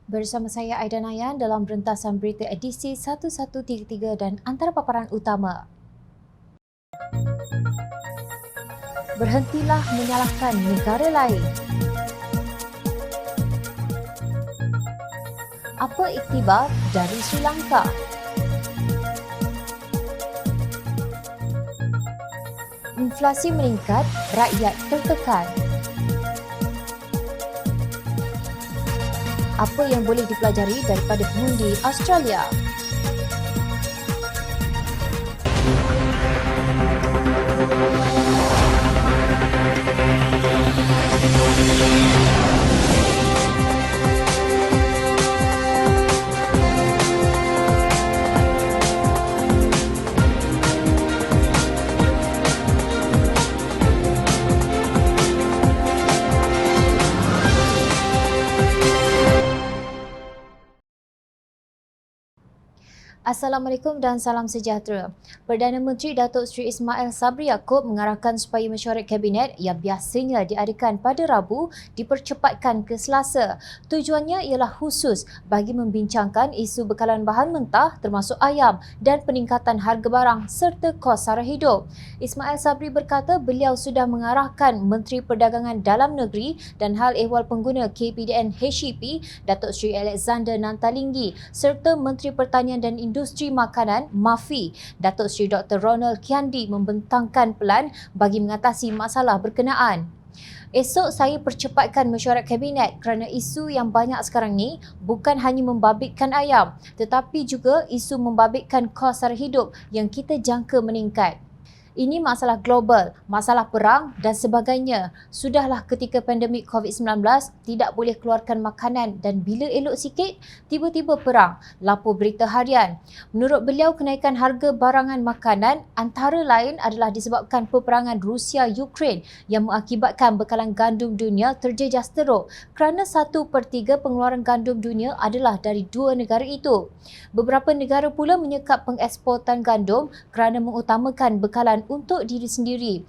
Bersama saya Aidan Ayan dalam rentasan berita edisi 1133 dan antara paparan utama. Berhentilah menyalahkan negara lain. Apa iktibar dari Sri Lanka? Inflasi meningkat, rakyat tertekan. Apa yang boleh dipelajari daripada pengundi Australia? Assalamualaikum dan salam sejahtera. Perdana Menteri Datuk Seri Ismail Sabri Yaakob mengarahkan supaya mesyuarat Kabinet yang biasanya diadakan pada Rabu dipercepatkan ke Selasa. Tujuannya ialah khusus bagi membincangkan isu bekalan bahan mentah termasuk ayam dan peningkatan harga barang serta kos sara hidup. Ismail Sabri berkata beliau sudah mengarahkan Menteri Perdagangan Dalam Negeri dan Hal Ehwal Pengguna KPDN HEP Datuk Seri Alexander Nantalinggi serta Menteri Pertanian dan Industri Makanan MAFI Datuk Seri Dr. Ronald Kiandi membentangkan pelan bagi mengatasi masalah berkenaan. Esok saya percepatkan mesyuarat Kabinet kerana isu yang banyak sekarang ni bukan hanya membabitkan ayam tetapi juga isu membabitkan kos sara hidup yang kita jangka meningkat. Ini masalah global, masalah perang dan sebagainya. Sudahlah ketika pandemik COVID-19 tidak boleh keluarkan makanan dan bila elok sikit, tiba-tiba perang. Lapor berita harian. Menurut beliau, kenaikan harga barangan makanan antara lain adalah disebabkan peperangan Rusia-Ukraine yang mengakibatkan bekalan gandum dunia terjejas teruk kerana 1/3 pengeluaran gandum dunia adalah dari dua negara itu. Beberapa negara pula menyekap pengeksportan gandum kerana mengutamakan bekalan untuk diri sendiri.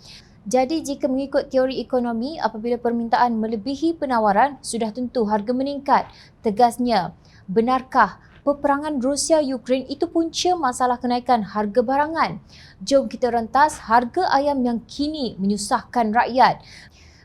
Jadi jika mengikut teori ekonomi, apabila permintaan melebihi penawaran, sudah tentu harga meningkat. Tegasnya, benarkah peperangan Rusia-Ukraine itu punca masalah kenaikan harga barangan? Jom kita rentas harga ayam yang kini menyusahkan rakyat.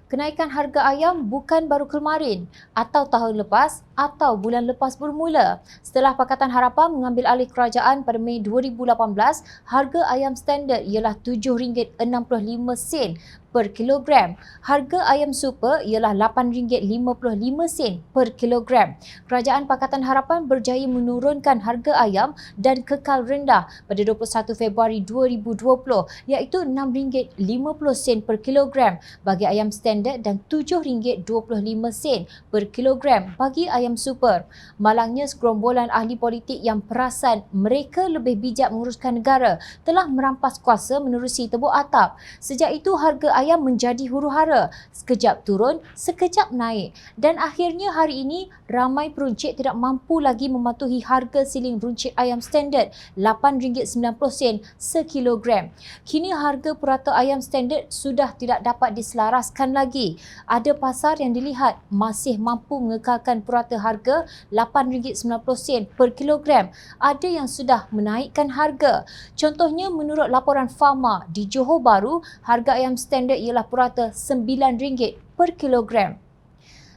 Kenaikan harga ayam bukan baru kemarin atau tahun lepas atau bulan lepas bermula. Setelah Pakatan Harapan mengambil alih kerajaan pada Mei 2018, harga ayam standard ialah RM7.65 per kilogram. Harga ayam super ialah RM8.55 per kilogram. Kerajaan Pakatan Harapan berjaya menurunkan harga ayam dan kekal rendah pada 21 Februari 2020 iaitu RM6.50 per kilogram bagi ayam standard dan RM7.25 per kilogram bagi ayam super. Malangnya segerombolan ahli politik yang perasan mereka lebih bijak menguruskan negara telah merampas kuasa menerusi tebuk atap. Sejak itu harga ayam menjadi huru-hara, sekejap turun, sekejap naik dan akhirnya hari ini ramai peruncit tidak mampu lagi mematuhi harga siling runcit ayam standard RM8.90 sekilogram. Kini harga purata ayam standard sudah tidak dapat diselaraskan lagi. Ada pasar yang dilihat masih mampu mengekalkan purata harga RM8.90 per kilogram. Ada yang sudah menaikkan harga. Contohnya menurut laporan Fama di Johor Bahru, harga ayam standard ialah purata RM9 per kilogram.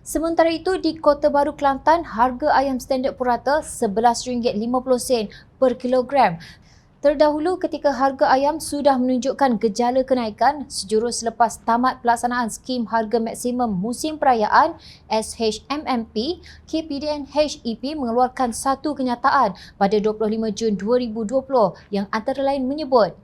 Sementara itu di Kota Baru Kelantan, harga ayam standard purata RM11.50 per kilogram. Terdahulu ketika harga ayam sudah menunjukkan gejala kenaikan sejurus selepas tamat pelaksanaan skim harga maksimum musim perayaan SHMMP, KPDN HEP mengeluarkan satu kenyataan pada 25 Jun 2020 yang antara lain menyebut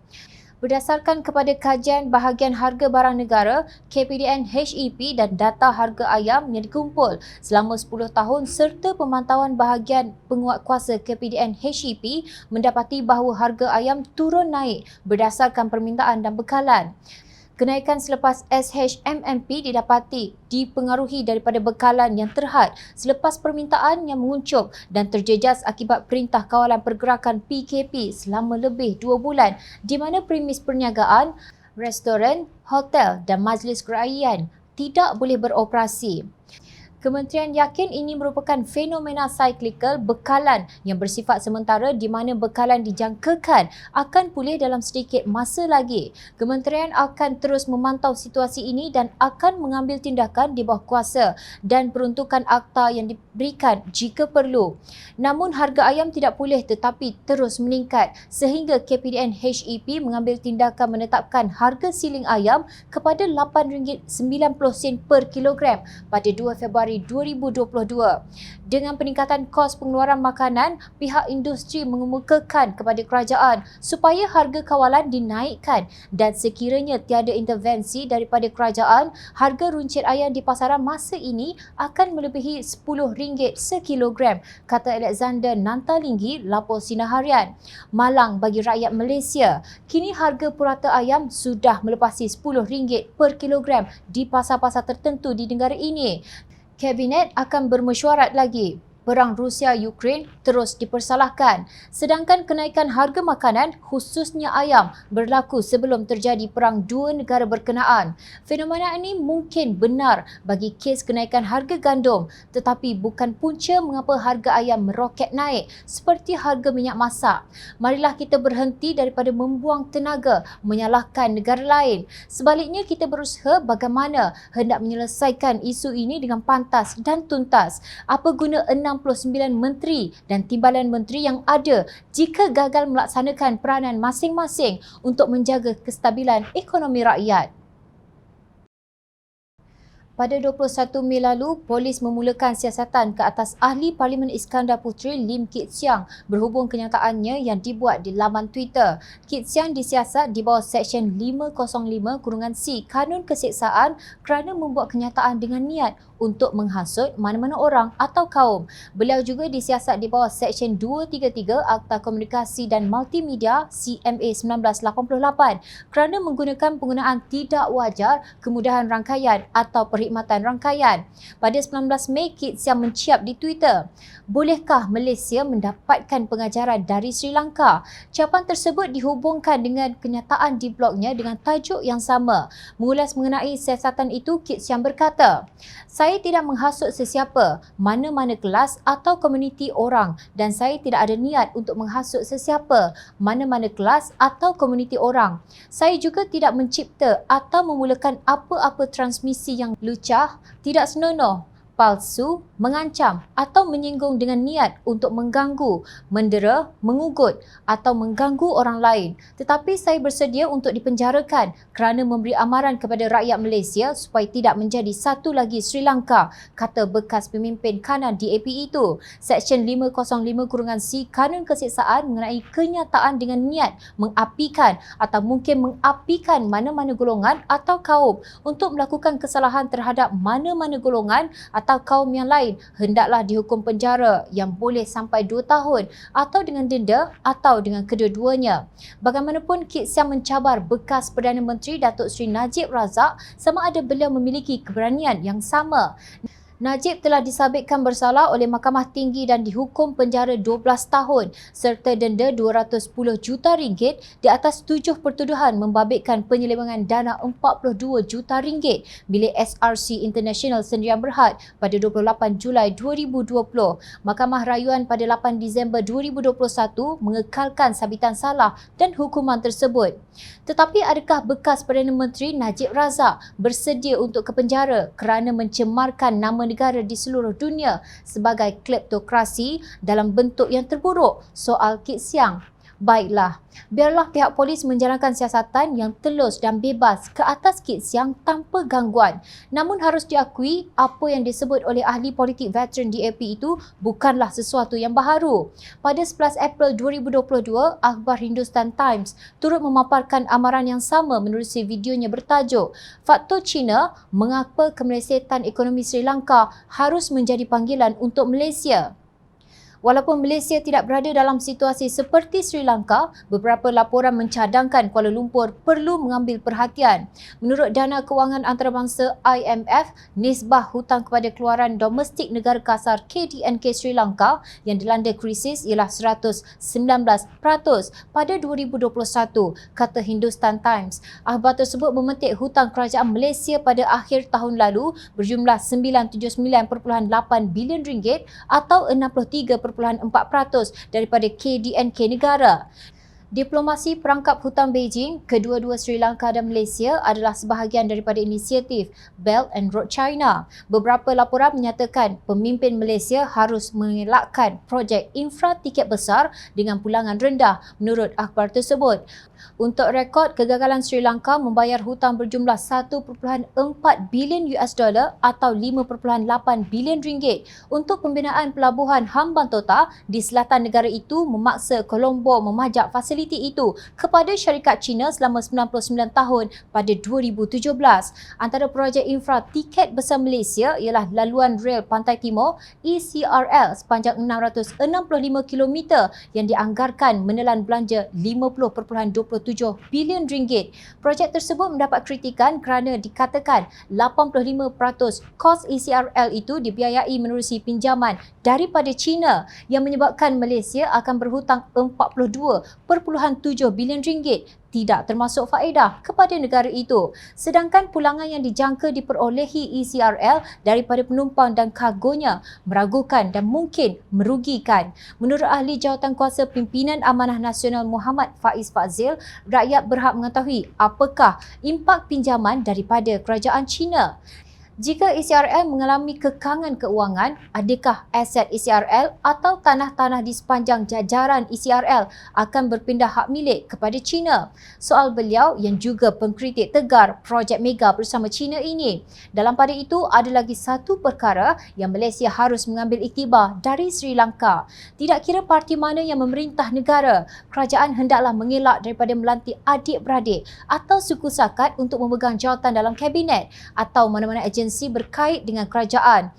berdasarkan kepada kajian bahagian harga barang negara, KPDN HEP dan data harga ayam yang dikumpul selama 10 tahun serta pemantauan bahagian penguatkuasa KPDN HEP mendapati bahawa harga ayam turun naik berdasarkan permintaan dan bekalan. Kenaikan selepas SHMMP didapati dipengaruhi daripada bekalan yang terhad selepas permintaan yang menguncup dan terjejas akibat Perintah Kawalan Pergerakan PKP selama lebih 2 bulan di mana premis perniagaan, restoran, hotel dan majlis kerajaan tidak boleh beroperasi. Kementerian yakin ini merupakan fenomena siklikal bekalan yang bersifat sementara di mana bekalan dijangkakan akan pulih dalam sedikit masa lagi. Kementerian akan terus memantau situasi ini dan akan mengambil tindakan di bawah kuasa dan peruntukan akta yang diberikan jika perlu. Namun harga ayam tidak pulih tetapi terus meningkat sehingga KPDN HEP mengambil tindakan menetapkan harga siling ayam kepada RM8.90 per kilogram pada 2 Februari 2022. Dengan peningkatan kos pengeluaran makanan, pihak industri mengemukakan kepada kerajaan supaya harga kawalan dinaikkan dan sekiranya tiada intervensi daripada kerajaan, harga runcit ayam di pasaran masa ini akan melebihi RM10 sekilogram, kata Alexander Nantalinggi, lapor Sinar Harian. Malang bagi rakyat Malaysia, kini harga purata ayam sudah melepasi RM10 per kilogram di pasar-pasar tertentu di negara ini. Kabinet akan bermesyuarat lagi. Perang Rusia-Ukraine terus dipersalahkan. Sedangkan kenaikan harga makanan, khususnya ayam, berlaku sebelum terjadi perang dua negara berkenaan. Fenomena ini mungkin benar bagi kes kenaikan harga gandum, tetapi bukan punca mengapa harga ayam meroket naik seperti harga minyak masak. Marilah kita berhenti daripada membuang tenaga menyalahkan negara lain. Sebaliknya, kita berusaha bagaimana hendak menyelesaikan isu ini dengan pantas dan tuntas. Apa guna 69 menteri dan timbalan menteri yang ada jika gagal melaksanakan peranan masing-masing untuk menjaga kestabilan ekonomi rakyat? Pada 21 Mei lalu, polis memulakan siasatan ke atas ahli Parlimen Iskandar Puteri Lim Kit Siang berhubung kenyataannya yang dibuat di laman Twitter. Kit Siang disiasat di bawah Seksyen 505-C Kanun Keseksaan kerana membuat kenyataan dengan niat untuk menghasut mana-mana orang atau kaum. Beliau juga disiasat di bawah Seksyen 233 Akta Komunikasi dan Multimedia CMA 1988 kerana menggunakan penggunaan tidak wajar kemudahan rangkaian atau perkhidmatan rangkaian. Pada 19 Mei, Kit Siang menciap di Twitter, "Bolehkah Malaysia mendapatkan pengajaran dari Sri Lanka?" Ciapan tersebut dihubungkan dengan kenyataan di blognya dengan tajuk yang sama. Mengulas mengenai siasatan itu, Kit Siang berkata, "Saya tidak menghasut sesiapa, mana-mana kelas atau komuniti orang dan saya tidak ada niat untuk menghasut sesiapa, mana-mana kelas atau komuniti orang. Saya juga tidak mencipta atau memulakan apa-apa transmisi yang lucah, tidak senonoh, palsu, mengancam atau menyinggung dengan niat untuk mengganggu, mendera, mengugut atau mengganggu orang lain. Tetapi saya bersedia untuk dipenjarakan kerana memberi amaran kepada rakyat Malaysia supaya tidak menjadi satu lagi Sri Lanka," kata bekas pemimpin kanan DAP itu. Seksyen 505-C Kanun Keseksaan mengenai kenyataan dengan niat mengapikan atau mungkin mengapikan mana-mana golongan atau kaum untuk melakukan kesalahan terhadap mana-mana golongan atau kaum yang lain hendaklah dihukum penjara yang boleh sampai 2 tahun atau dengan denda atau dengan kedua-duanya. Bagaimanapun, Kit Siang mencabar bekas Perdana Menteri Datuk Seri Najib Razak sama ada beliau memiliki keberanian yang sama. Najib telah disabitkan bersalah oleh Mahkamah Tinggi dan dihukum penjara 12 tahun serta denda RM210 juta di atas 7 pertuduhan membabitkan penyelewengan dana RM42 juta milik SRC International Sendirian Berhad pada 28 Julai 2020. Mahkamah Rayuan pada 8 Disember 2021 mengekalkan sabitan salah dan hukuman tersebut. Tetapi adakah bekas Perdana Menteri Najib Razak bersedia untuk ke penjara kerana mencemarkan nama negara di seluruh dunia sebagai kleptokrasi dalam bentuk yang terburuk? Soal Kit Siang. Baiklah, biarlah pihak polis menjalankan siasatan yang telus dan bebas ke atas Kit Siang tanpa gangguan. Namun harus diakui, apa yang disebut oleh ahli politik veteran DAP itu bukanlah sesuatu yang baharu. Pada 11 April 2022, akhbar Hindustan Times turut memaparkan amaran yang sama menerusi videonya bertajuk "Faktor China Mengapa Kemerosotan Ekonomi Sri Lanka Harus Menjadi Panggilan untuk Malaysia." Walaupun Malaysia tidak berada dalam situasi seperti Sri Lanka, beberapa laporan mencadangkan Kuala Lumpur perlu mengambil perhatian. Menurut Dana Kewangan Antarabangsa IMF, nisbah hutang kepada keluaran domestik negara kasar KDNK Sri Lanka yang dilanda krisis ialah 119% pada 2021, kata Hindustan Times. Akhbar tersebut memetik hutang kerajaan Malaysia pada akhir tahun lalu berjumlah 979.8 bilion ringgit atau 63.4% daripada KDNK negara. Diplomasi perangkap hutang Beijing, kedua-dua Sri Lanka dan Malaysia adalah sebahagian daripada inisiatif Belt and Road China. Beberapa laporan menyatakan pemimpin Malaysia harus mengelakkan projek infra tiket besar dengan pulangan rendah menurut akhbar tersebut. Untuk rekod, kegagalan Sri Lanka membayar hutang berjumlah 1.4 bilion US dollar atau 5.8 bilion ringgit untuk pembinaan pelabuhan Hambantota di selatan negara itu memaksa Colombo memajak fasiliti itu kepada syarikat Cina selama 99 tahun pada 2017. Antara projek infra tiket besar Malaysia ialah laluan rel Pantai Timur ECRL sepanjang 665 km yang dianggarkan menelan belanja 50.27 bilion ringgit. Projek tersebut mendapat kritikan kerana dikatakan 85% kos ECRL itu dibiayai menerusi pinjaman daripada China yang menyebabkan Malaysia akan berhutang 42.7 bilion ringgit, tidak termasuk faedah kepada negara itu. Sedangkan pulangan yang dijangka diperolehi ECRL daripada penumpang dan kargonya meragukan dan mungkin merugikan. Menurut ahli jawatankuasa Pimpinan Amanah Nasional Muhammad Faiz Fazil, rakyat berhak mengetahui apakah impak pinjaman daripada kerajaan China. Jika ECRL mengalami kekangan keuangan, adakah aset ECRL atau tanah-tanah di sepanjang jajaran ECRL akan berpindah hak milik kepada China? Soal beliau yang juga pengkritik tegar projek mega bersama China ini. Dalam pada itu, ada lagi satu perkara yang Malaysia harus mengambil iktibar dari Sri Lanka. Tidak kira parti mana yang memerintah negara, kerajaan hendaklah mengelak daripada melantik adik-beradik atau suku sakat untuk memegang jawatan dalam kabinet atau mana-mana agensi berkait dengan kerajaan.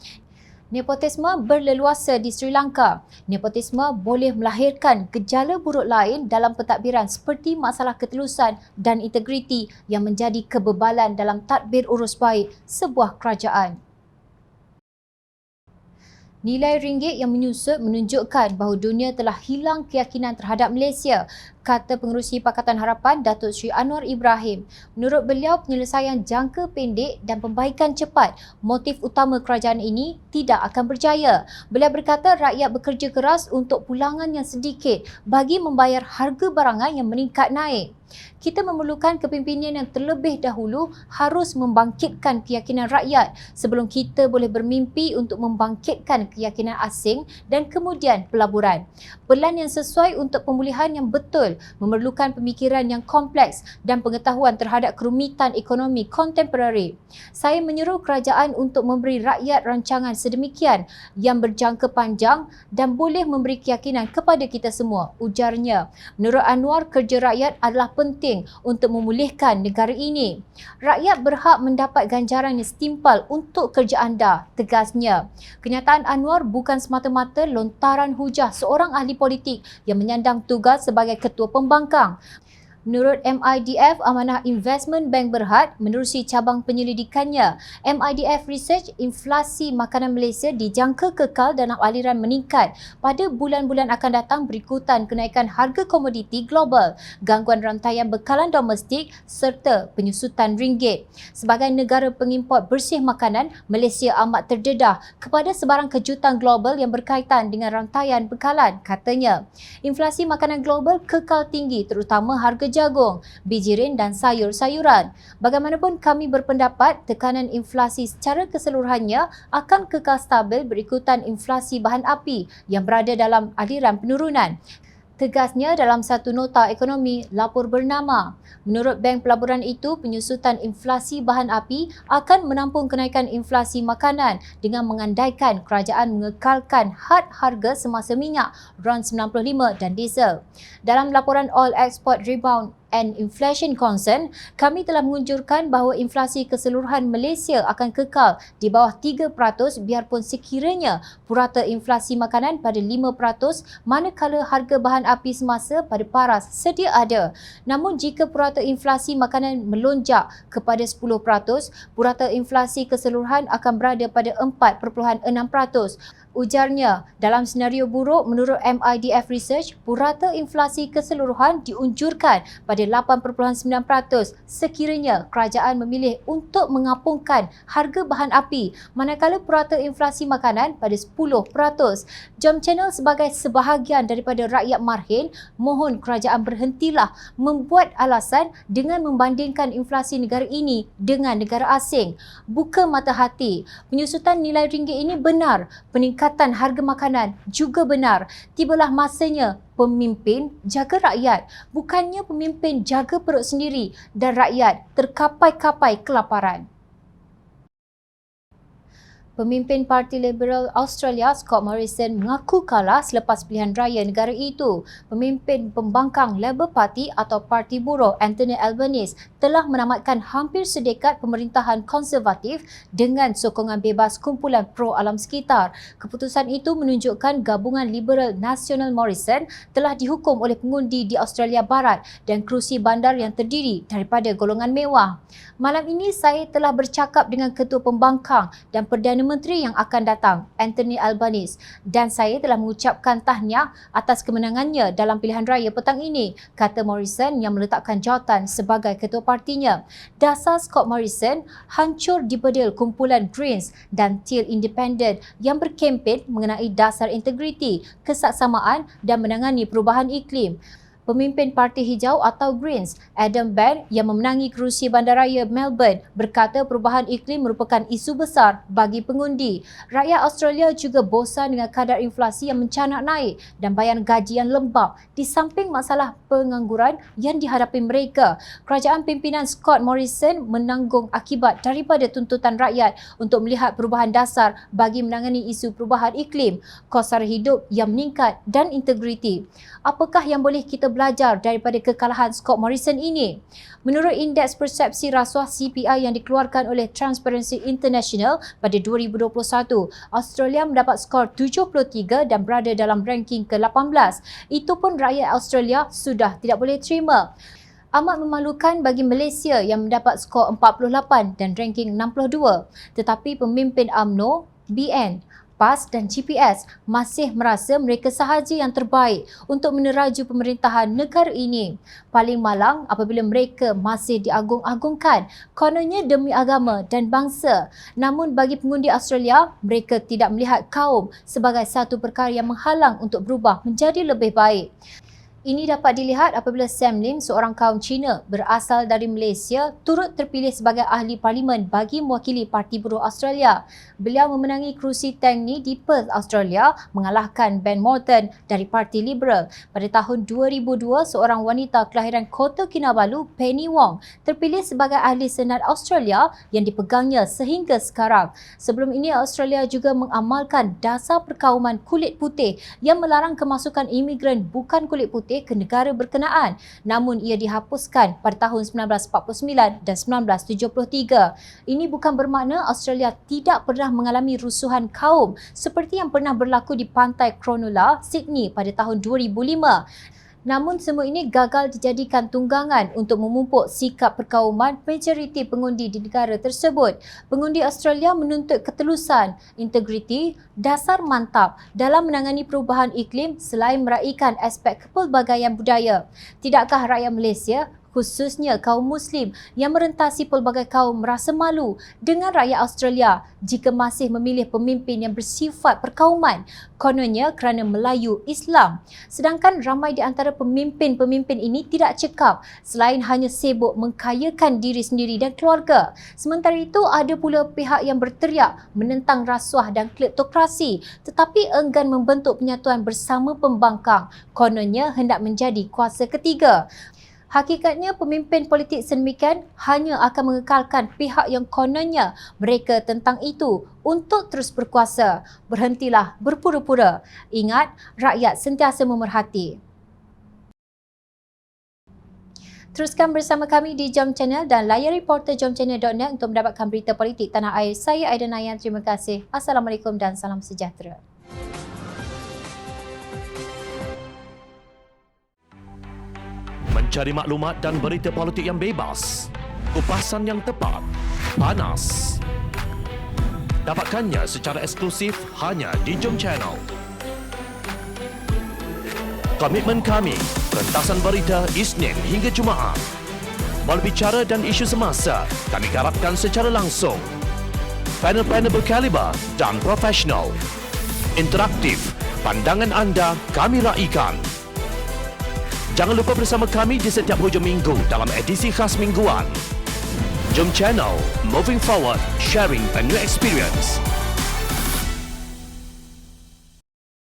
Nepotisme berleluasa di Sri Lanka. Nepotisme boleh melahirkan gejala buruk lain dalam pentadbiran seperti masalah ketelusan dan integriti yang menjadi kebebalan dalam tadbir urus baik sebuah kerajaan. Nilai ringgit yang menyusut menunjukkan bahawa dunia telah hilang keyakinan terhadap Malaysia, kata Pengerusi Pakatan Harapan Datuk Seri Anwar Ibrahim. Menurut beliau, penyelesaian jangka pendek dan pembaikan cepat motif utama kerajaan ini tidak akan berjaya. Beliau berkata rakyat bekerja keras untuk pulangan yang sedikit bagi membayar harga barangan yang meningkat naik. Kita memerlukan kepimpinan yang terlebih dahulu harus membangkitkan keyakinan rakyat sebelum kita boleh bermimpi untuk membangkitkan keyakinan asing dan kemudian pelaburan. Pelan yang sesuai untuk pemulihan yang betul memerlukan pemikiran yang kompleks dan pengetahuan terhadap kerumitan ekonomi kontemporari. Saya menyeru kerajaan untuk memberi rakyat rancangan sedemikian yang berjangka panjang dan boleh memberi keyakinan kepada kita semua, ujarnya. Menurut Anwar, kerja rakyat adalah penting untuk memulihkan negara ini. Rakyat berhak mendapat ganjaran yang setimpal untuk kerja anda, tegasnya. Kenyataan Anwar bukan semata-mata lontaran hujah seorang ahli politik yang menyandang tugas sebagai ketua pembangkang. Menurut MIDF, Amanah Investment Bank Berhad menerusi cabang penyelidikannya. MIDF Research, inflasi makanan Malaysia dijangka kekal dalam aliran meningkat pada bulan-bulan akan datang berikutan kenaikan harga komoditi global, gangguan rantaian bekalan domestik serta penyusutan ringgit. Sebagai negara pengimport bersih makanan, Malaysia amat terdedah kepada sebarang kejutan global yang berkaitan dengan rantaian bekalan, katanya. Inflasi makanan global kekal tinggi terutama harga jagung, bijirin dan sayur-sayuran. Bagaimanapun kami berpendapat tekanan inflasi secara keseluruhannya akan kekal stabil berikutan inflasi bahan api yang berada dalam aliran penurunan. Tegasnya dalam satu nota ekonomi lapor bernama. Menurut Bank Pelaburan itu, penyusutan inflasi bahan api akan menampung kenaikan inflasi makanan dengan mengandaikan kerajaan mengekalkan had harga semasa minyak RON 95 dan diesel. Dalam laporan Oil Export Rebound and Inflation Concern, kami telah mengunjurkan bahawa inflasi keseluruhan Malaysia akan kekal di bawah 3% biarpun sekiranya purata inflasi makanan pada 5% manakala harga bahan api semasa pada paras sedia ada. Namun jika purata inflasi makanan melonjak kepada 10%, purata inflasi keseluruhan akan berada pada 4.6%. Ujarnya, dalam senario buruk menurut MIDF Research, purata inflasi keseluruhan diunjurkan pada 8.9% sekiranya kerajaan memilih untuk mengapungkan harga bahan api manakala purata inflasi makanan pada 10%. Jom Channel sebagai sebahagian daripada rakyat marhin, mohon kerajaan berhentilah membuat alasan dengan membandingkan inflasi negara ini dengan negara asing. Buka mata hati, penyusutan nilai ringgit ini benar, peningkatan harga makanan juga benar. Tibalah masanya pemimpin jaga rakyat, bukannya pemimpin jaga perut sendiri dan rakyat terkapai-kapai kelaparan. Pemimpin Parti Liberal Australia Scott Morrison mengaku kalah selepas pilihan raya negara itu. Pemimpin pembangkang Labor Party atau Parti Buruh Anthony Albanese telah menamatkan hampir sedekad pemerintahan konservatif dengan sokongan bebas kumpulan pro alam sekitar. Keputusan itu menunjukkan gabungan Liberal Nasional Morrison telah dihukum oleh pengundi di Australia Barat dan kerusi bandar yang terdiri daripada golongan mewah. Malam ini saya telah bercakap dengan Ketua Pembangkang dan Perdana Menteri yang akan datang, Anthony Albanese, dan saya telah mengucapkan tahniah atas kemenangannya dalam pilihan raya petang ini, kata Morrison yang meletakkan jawatan sebagai ketua partinya. Dasar Scott Morrison hancur di bedil kumpulan Greens dan Teal Independent yang berkempen mengenai dasar integriti, kesaksamaan dan menangani perubahan iklim. Pemimpin Parti Hijau atau Greens, Adam Bandt yang memenangi kerusi bandaraya Melbourne berkata perubahan iklim merupakan isu besar bagi pengundi. Rakyat Australia juga bosan dengan kadar inflasi yang mencanak naik dan bayaran gaji yang lembap di samping masalah pengangguran yang dihadapi mereka. Kerajaan pimpinan Scott Morrison menanggung akibat daripada tuntutan rakyat untuk melihat perubahan dasar bagi menangani isu perubahan iklim, kos sara hidup yang meningkat dan integriti. Apakah yang boleh kita belajar daripada kekalahan Scott Morrison ini? Menurut Indeks Persepsi Rasuah CPI yang dikeluarkan oleh Transparency International pada 2021, Australia mendapat skor 73 dan berada dalam ranking ke-18. Itu pun rakyat Australia sudah tidak boleh terima. Amat memalukan bagi Malaysia yang mendapat skor 48 dan ranking 62. Tetapi pemimpin UMNO, BN, PAS dan GPS masih merasa mereka sahaja yang terbaik untuk meneraju pemerintahan negara ini. Paling malang apabila mereka masih diagung-agungkan, kononnya demi agama dan bangsa. Namun bagi pengundi Australia, mereka tidak melihat kaum sebagai satu perkara yang menghalang untuk berubah menjadi lebih baik. Ini dapat dilihat apabila Sam Lim, seorang kaum Cina berasal dari Malaysia, turut terpilih sebagai ahli parlimen bagi mewakili Parti Buruh Australia. Beliau memenangi kerusi Tangney di Perth, Australia, mengalahkan Ben Moreton dari Parti Liberal. Pada tahun 2002, seorang wanita kelahiran Kota Kinabalu, Penny Wong, terpilih sebagai ahli Senat Australia yang dipegangnya sehingga sekarang. Sebelum ini, Australia juga mengamalkan dasar perkauman kulit putih yang melarang kemasukan imigran bukan kulit putih ke negara berkenaan, namun ia dihapuskan pada tahun 1949 dan 1973. Ini bukan bermakna Australia tidak pernah mengalami rusuhan kaum seperti yang pernah berlaku di pantai Cronulla, Sydney pada tahun 2005. Namun semua ini gagal dijadikan tunggangan untuk memupuk sikap perkauman majoriti pengundi di negara tersebut. Pengundi Australia menuntut ketelusan, integriti, dasar mantap dalam menangani perubahan iklim selain meraihkan aspek kepelbagaian budaya. Tidakkah rakyat Malaysia, khususnya kaum Muslim yang merentasi pelbagai kaum merasa malu dengan rakyat Australia jika masih memilih pemimpin yang bersifat perkauman, kononnya kerana Melayu Islam. Sedangkan ramai di antara pemimpin-pemimpin ini tidak cekap selain hanya sibuk mengkayakan diri sendiri dan keluarga. Sementara itu ada pula pihak yang berteriak menentang rasuah dan kleptokrasi tetapi enggan membentuk penyatuan bersama pembangkang, kononnya hendak menjadi kuasa ketiga. Hakikatnya pemimpin politik sedemikian hanya akan mengekalkan pihak yang kononnya mereka tentang itu untuk terus berkuasa. Berhentilah berpura-pura. Ingat, rakyat sentiasa memerhati. Teruskan bersama kami di Jom Channel dan layari portal jomchannel.net untuk mendapatkan berita politik tanah air. Saya Aida Nayan, terima kasih. Assalamualaikum dan salam sejahtera. Mencari maklumat dan berita politik yang bebas, kupasan yang tepat, panas. Dapatkannya secara eksklusif hanya di Jom Channel. Komitmen kami, rentasan berita Isnin hingga Jumaat. Berbicara dan isu semasa, kami garapkan secara langsung. Panel-panel berkaliber dan profesional. Interaktif, pandangan anda kami raikan. Jangan lupa bersama kami di setiap hujung minggu dalam edisi khas mingguan. Jom Channel, moving forward, sharing a new experience.